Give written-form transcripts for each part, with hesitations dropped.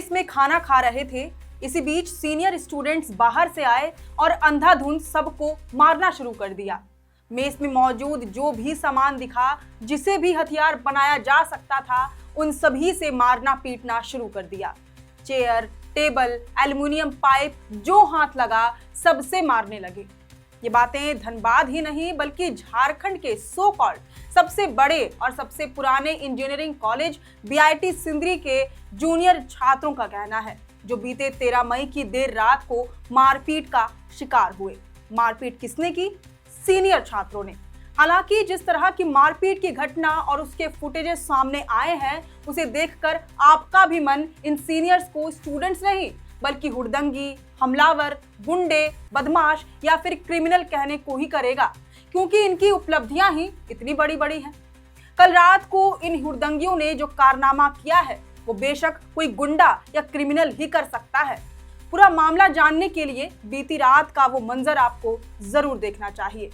Mess में खाना खा रहे थे। इसी बीच सीनियर स्टूडेंट्स बाहर से आए और अंधाधुंध सबको मारना शुरू कर दिया। मेस में मौजूद जो भी सामान दिखा, जिसे भी हथियार बनाया जा सकता था, उन सभी से मारना पीटना शुरू कर दिया। चेयर, टेबल, एल्युमिनियम पाइप जो हाथ लगा सबसे मारने लगे। ये बातें धनबाद ही नहीं बल्कि झारखंड के सो कॉल्ड सबसे बड़े और सबसे पुराने इंजीनियरिंग कॉलेज बीआईटी सिंदरी के जूनियर छात्रों का कहना है, जो बीते 13 मई की देर रात को मारपीट का शिकार हुए। मारपीट किसने की? सीनियर छात्रों ने। हालांकि जिस तरह की मारपीट की घटना और उसके फुटेजेस सामने आए हैं, उसे देखकर आपका भी मन इन सीनियर्स को स्टूडेंट्स नहीं बल्कि हुड़दंगी, हमलावर, गुंडे, बदमाश या फिर क्रिमिनल कहने को ही करेगा, क्योंकि इनकी उपलब्धियां ही इतनी बड़ी बड़ी हैं। कल रात को इन हुड़दंगियों ने जो कारनामा किया है, वो बेशक कोई गुंडा या क्रिमिनल ही कर सकता है। पूरा मामला जानने के लिए बीती रात का वो मंजर आपको जरूर देखना चाहिए।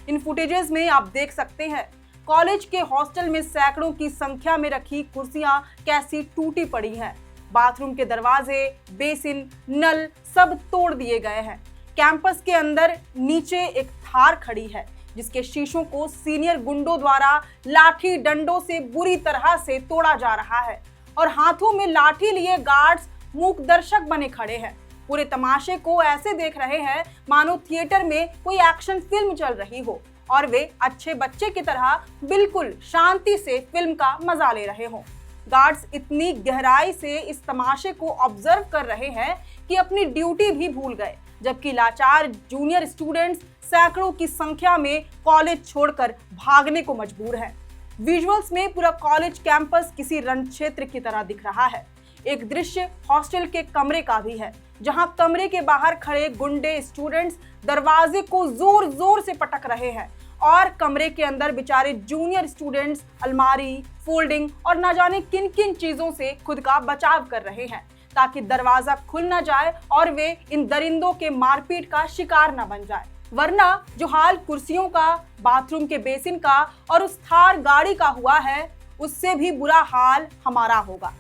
इन फुटेजेस में आप देख सकते हैं कॉलेज के हॉस्टल में सैकड़ों की संख्या में रखी कुर्सियां कैसी टूटी पड़ी हैं। बाथरूम के दरवाजे, बेसिन, नल सब तोड़ दिए गए हैं। कैंपस के अंदर नीचे एक थार खड़ी है, जिसके शीशों को सीनियर गुंडों द्वारा लाठी डंडों से बुरी तरह से तोड़ा जा रहा है और हाथों में लाठी लिए गार्ड्स मूक दर्शक बने खड़े हैं। पूरे तमाशे को ऐसे देख रहे हैं मानो थिएटर में कोई एक्शन फिल्म चल रही हो और वे अच्छे बच्चे की तरह बिल्कुल शांति से फिल्म का मजा ले रहे हों। गार्ड्स इतनी गहराई से इस तमाशे को ऑब्जर्व कर रहे हैं कि अपनी ड्यूटी भी भूल गए, जबकि लाचार जूनियर स्टूडेंट्स सैकड़ों की संख्या में कॉलेज छोड़कर भागने को मजबूर हैं। विजुअल्स में पूरा कॉलेज कैंपस किसी रण क्षेत्र की तरह दिख रहा है। एक दृश्य हॉस्टल के कमरे का भी है, जहां कमरे के बाहर खड़े गुंडे स्टूडेंट्स दरवाजे को जोर जोर से पटक रहे हैं और कमरे के अंदर बेचारे जूनियर स्टूडेंट्स अलमारी, फोल्डिंग और न जाने किन किन चीजों से खुद का बचाव कर रहे हैं, ताकि दरवाजा खुल न जाए और वे इन दरिंदों के मारपीट का शिकार न बन जाए। वरना जो हाल कुर्सियों का, बाथरूम के बेसिन का और उस थार गाड़ी का हुआ है, उससे भी बुरा हाल हमारा होगा।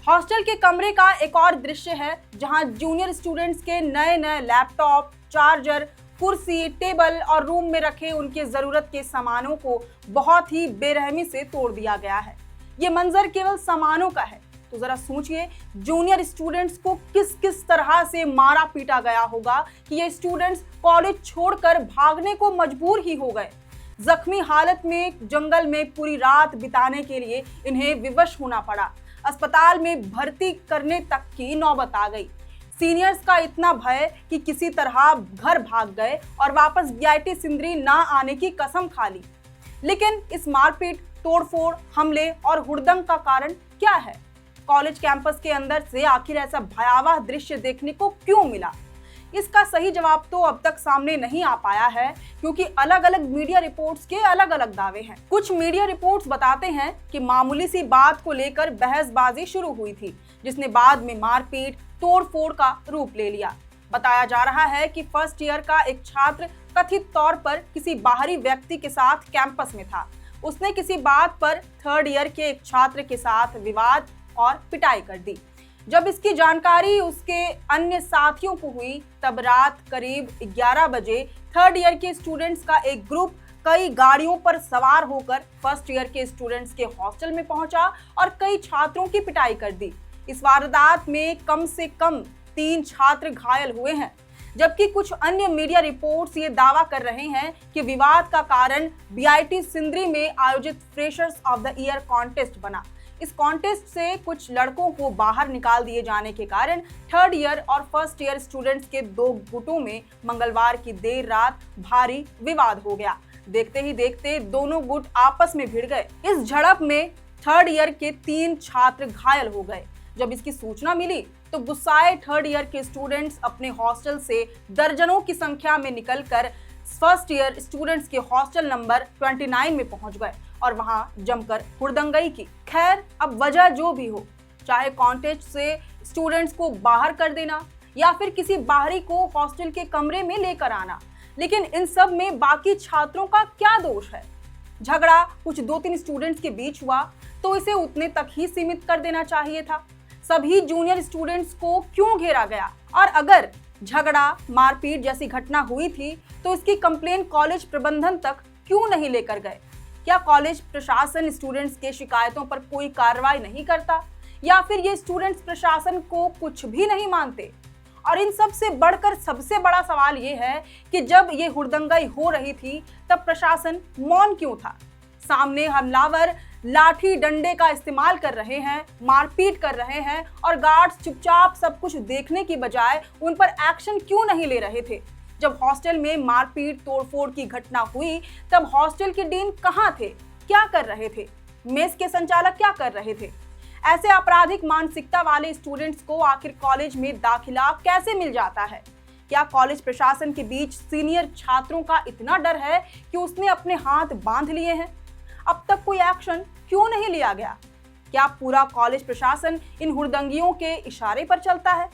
हॉस्टल के कमरे का एक और दृश्य है, जहां जूनियर स्टूडेंट्स के नए नए लैपटॉप, चार्जर, कुर्सी, टेबल और रूम में रखे उनके जरूरत के सामानों को बहुत ही बेरहमी से तोड़ दिया गया है। ये मंजर केवल सामानों का है, तो जरा सोचिए जूनियर स्टूडेंट्स को किस किस तरह से मारा पीटा गया होगा कि ये स्टूडेंट्स कॉलेज छोड़कर भागने को मजबूर ही हो गए। जख्मी हालत में जंगल में पूरी रात बिताने के लिए इन्हें विवश होना पड़ा। अस्पताल में भर्ती करने तक की नौबत आ गई। सीनियर्स का इतना भय कि किसी तरह घर भाग गए और वापस बीआईटी सिंदरी ना आने की कसम खा ली। लेकिन इस मारपीट, तोड़फोड़, हमले और हुड़दंग का कारण क्या है? कॉलेज कैंपस के अंदर से आखिर ऐसा भयावह दृश्य देखने को क्यों मिला? इसका सही जवाब तो अब तक सामने नहीं आ पाया है, क्योंकि अलग अलग मीडिया रिपोर्ट्स के अलग अलग दावे हैं। कुछ मीडिया रिपोर्ट्स बताते हैं कि मामूली सी बात को लेकर बहसबाजी शुरू हुई थी, जिसने बाद में मारपीट, तोड़फोड़ का रूप ले लिया। बताया जा रहा है कि फर्स्ट ईयर का एक छात्र कथित तौर पर किसी बाहरी व्यक्ति के साथ कैंपस में था। उसने किसी बात पर थर्ड ईयर के एक छात्र के साथ विवाद और पिटाई कर दी। जब इसकी जानकारी उसके अन्य साथियों को हुई, तब रात करीब 11 बजे थर्ड ईयर के स्टूडेंट्स का एक ग्रुप कई गाड़ियों पर सवार होकर फर्स्ट ईयर के स्टूडेंट्स के हॉस्टल में पहुंचा और कई छात्रों की पिटाई कर दी। इस वारदात में कम से कम 3 छात्र घायल हुए हैं, जबकि कुछ अन्य मीडिया रिपोर्ट्स ये दावा कर रहे हैं कि विवाद का कारण बीआईटी सिंदरी में आयोजित freshers of the year contest बना। इस कॉन्टेस्ट से कुछ लड़कों को बाहर निकाल दिए जाने के कारण थर्ड ईयर और फर्स्ट ईयर स्टूडेंट्स के 2 गुटों में मंगलवार की देर रात भारी विवाद हो गया। देखते ही देखते दोनों गुट आपस में भिड़ गए। इस झड़प में थर्ड ईयर के 3 छात्र घायल हो गए। जब इसकी सूचना मिली तो गुस्साए थर्ड ईयर के स्टूडेंट्स अपने हॉस्टल से दर्जनों की संख्या में निकलकर फर्स्ट ईयर स्टूडेंट्स के हॉस्टल नंबर 29 में पहुंच गए और वहां जमकर हुड़दंगई की। खैर, अब वजह जो भी हो, चाहे कॉन्टेस्ट से स्टूडेंट्स को बाहर कर देना या फिर किसी बाहरी को हॉस्टल के कमरे में लेकर आना, लेकिन इन सब में बाकी छात्रों का क्या दोष है? झगड़ा कुछ 2-3 स्टूडेंट्स के बीच हुआ तो इसे उतने तक ही सीमित कर देना चाहिए था। सभी जूनियर स्टूडेंट्स को क्यों घेरा गया, और अगर झगड़ा मारपीट जैसी घटना हुई थी तो इसकी कंप्लेन कॉलेज प्रबंधन तक क्यों नहीं लेकर गए। क्या कॉलेज प्रशासन स्टूडेंट्स के शिकायतों पर कोई कार्रवाई नहीं करता, या फिर ये स्टूडेंट्स प्रशासन को कुछ भी नहीं मानते। और इन सब से बढ़कर सबसे बड़ा सवाल ये है कि जब ये हुड़दंगाई हो रही थी तब प्रशासन मौन क्यों था। सामने हमलावर लाठी डंडे का इस्तेमाल कर रहे हैं, मारपीट कर रहे हैं, और गार्ड्स चुपचाप सब कुछ देखने की बजाय उन पर एक्शन क्यों नहीं ले रहे थे। जब हॉस्टल में मारपीट तोड़फोड़ की घटना हुई तब हॉस्टल के डीन कहां थे, क्या कर रहे थे, मेस के संचालक क्या कर रहे थे। ऐसे आपराधिक मानसिकता वाले स्टूडेंट्स को आखिर कॉलेज में दाखिला कैसे मिल जाता है। क्या कॉलेज प्रशासन के बीच सीनियर छात्रों का इतना डर है कि उसने अपने हाथ बांध लिए हैं। अब तक कोई एक्शन क्यों नहीं लिया गया। क्या पूरा कॉलेज प्रशासन इन हुड़दंगियों के इशारे पर चलता है।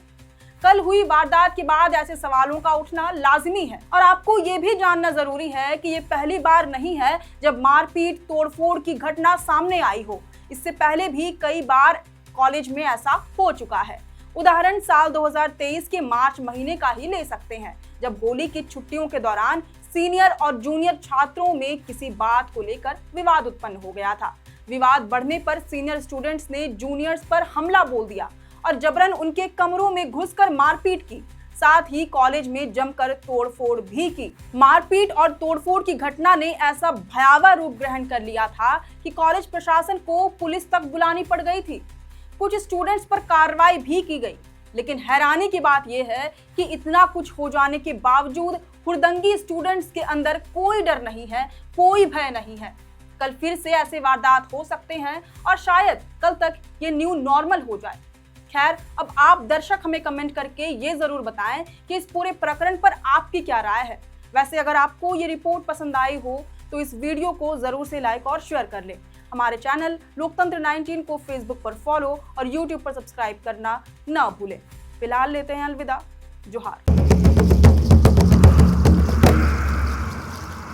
कल हुई वारदात के बाद ऐसे सवालों का उठना लाजिमी है, और आपको ये भी जानना जरूरी है कि ये पहली बार नहीं है जब मारपीट तोड़फोड़ की घटना सामने आई हो। इससे पहले भी कई बार कॉलेज में ऐसा हो चुका है। उदाहरण साल 2023 के मार्च महीने का ही ले सकते हैं, जब होली की छुट्टियों के दौरान सीनियर और जूनियर छात्रों में किसी बात को लेकर विवाद उत्पन्न हो गया था। विवाद बढ़ने पर सीनियर स्टूडेंट्स ने जूनियर्स पर हमला बोल दिया और जबरन उनके कमरों में घुसकर मारपीट की, साथ ही कॉलेज में जमकर तोड़फोड़ भी की। मारपीट और तोड़फोड़ की घटना ने ऐसा भयावह रूप ग्रहण कर लिया था कि कॉलेज प्रशासन को पुलिस तक बुलानी पड़ गई थी। कुछ स्टूडेंट्स पर कार्रवाई भी की गई, लेकिन हैरानी की बात यह है कि इतना कुछ हो जाने के बावजूद हुड़दंगी स्टूडेंट्स के अंदर कोई डर नहीं है, कोई भय नहीं है। कल फिर से ऐसे वारदात हो सकते हैं और शायद कल तक ये न्यू नॉर्मल हो जाए। खैर, अब आप दर्शक हमें कमेंट करके ये जरूर बताएं कि इस पूरे प्रकरण पर आपकी क्या राय है। वैसे अगर आपको ये रिपोर्ट पसंद आई हो तो इस वीडियो को जरूर से लाइक और शेयर कर लें। हमारे चैनल लोकतंत्र 19 को फेसबुक पर फॉलो और यूट्यूब पर सब्सक्राइब करना ना भूलें। फिलहाल लेते हैं अलविदा। जोहार।